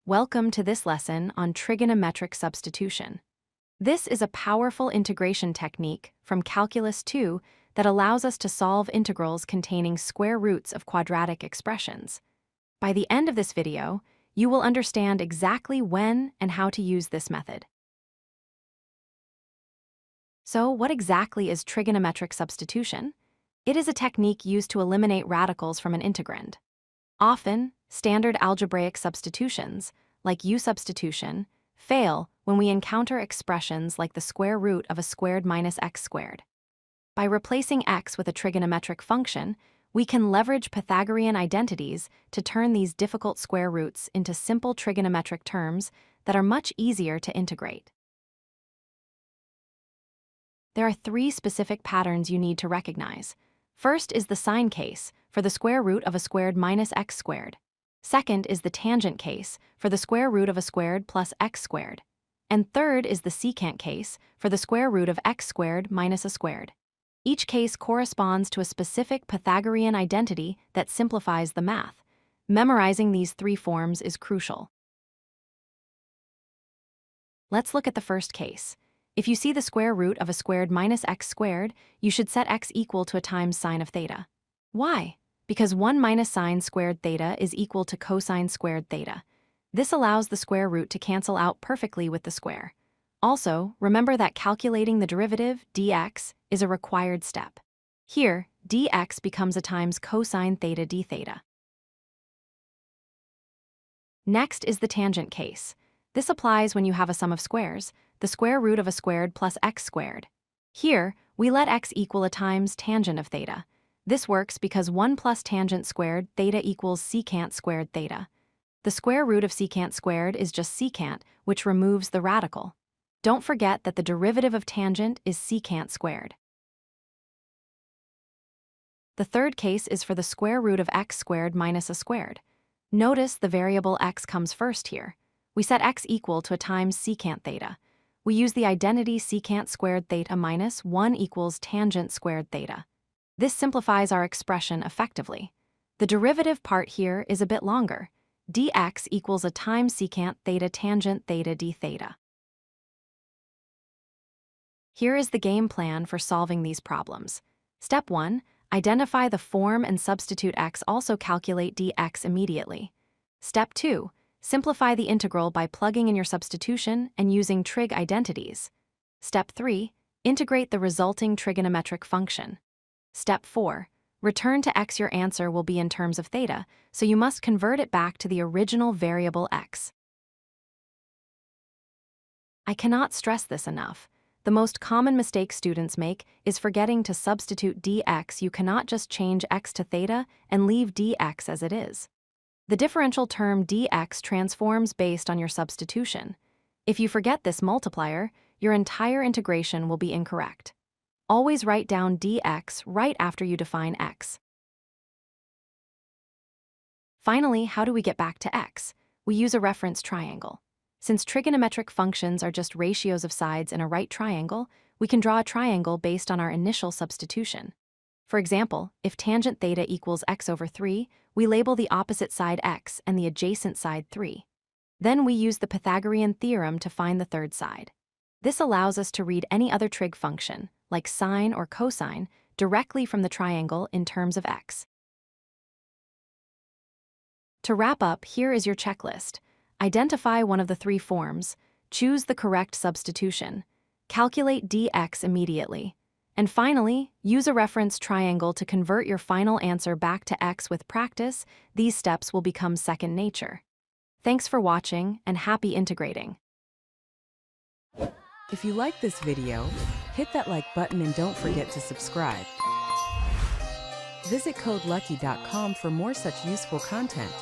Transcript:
Welcome to this lesson on trigonometric substitution. This is a powerful integration technique from Calculus 2 that allows us to solve integrals containing square roots of quadratic expressions. By the end of this video, you will understand exactly when and how to use this method. So, what exactly is trigonometric substitution? It is a technique used to eliminate radicals from an integrand. Often, standard algebraic substitutions, like u substitution, fail when we encounter expressions like the square root of a squared minus x squared. By replacing x with a trigonometric function, we can leverage Pythagorean identities to turn these difficult square roots into simple trigonometric terms that are much easier to integrate. There are three specific patterns you need to recognize. First is the sine case, for the square root of a squared minus x squared. Second is the tangent case, for the square root of a squared plus x squared. And third is the secant case, for the square root of x squared minus a squared. Each case corresponds to a specific Pythagorean identity that simplifies the math. Memorizing these three forms is crucial. Let's look at the first case. If you see the square root of a squared minus x squared, you should set x equal to a times sine of theta. Why? Because 1 minus sine squared theta is equal to cosine squared theta. This allows the square root to cancel out perfectly with the square. Also, remember that calculating the derivative, dx, is a required step. Here, dx becomes a times cosine theta d theta. Next is the tangent case. This applies when you have a sum of squares, the square root of a squared plus x squared. Here, we let x equal a times tangent of theta. This works because 1 plus tangent squared theta equals secant squared theta. The square root of secant squared is just secant, which removes the radical. Don't forget that the derivative of tangent is secant squared. The third case is for the square root of x squared minus a squared. Notice the variable x comes first here. We set x equal to a times secant theta. We use the identity secant squared theta minus 1 equals tangent squared theta. This simplifies our expression effectively. The derivative part here is a bit longer. Dx equals a times secant theta tangent theta d theta. Here is the game plan for solving these problems. Step 1. Identify the form and substitute x. Also calculate dx immediately. Step 2. Simplify the integral by plugging in your substitution and using trig identities. Step 3. Integrate the resulting trigonometric function. Step 4. Return to x. Your answer will be in terms of theta, so you must convert it back to the original variable x. I cannot stress this enough. The most common mistake students make is forgetting to substitute dx. You cannot just change x to theta and leave dx as it is. The differential term dx transforms based on your substitution. If you forget this multiplier, your entire integration will be incorrect. Always write down dx right after you define x. Finally, how do we get back to x? We use a reference triangle. Since trigonometric functions are just ratios of sides in a right triangle, we can draw a triangle based on our initial substitution. For example, if tangent theta equals x over 3, we label the opposite side x and the adjacent side 3. Then we use the Pythagorean theorem to find the third side. This allows us to read any other trig function, like sine or cosine, directly from the triangle in terms of x. To wrap up, here is your checklist. Identify one of the three forms, choose the correct substitution, calculate dx immediately, and finally, use a reference triangle to convert your final answer back to x. With practice, these steps will become second nature. Thanks for watching and happy integrating. If you like this video, hit that like button and don't forget to subscribe. Visit codelucky.com for more such useful content.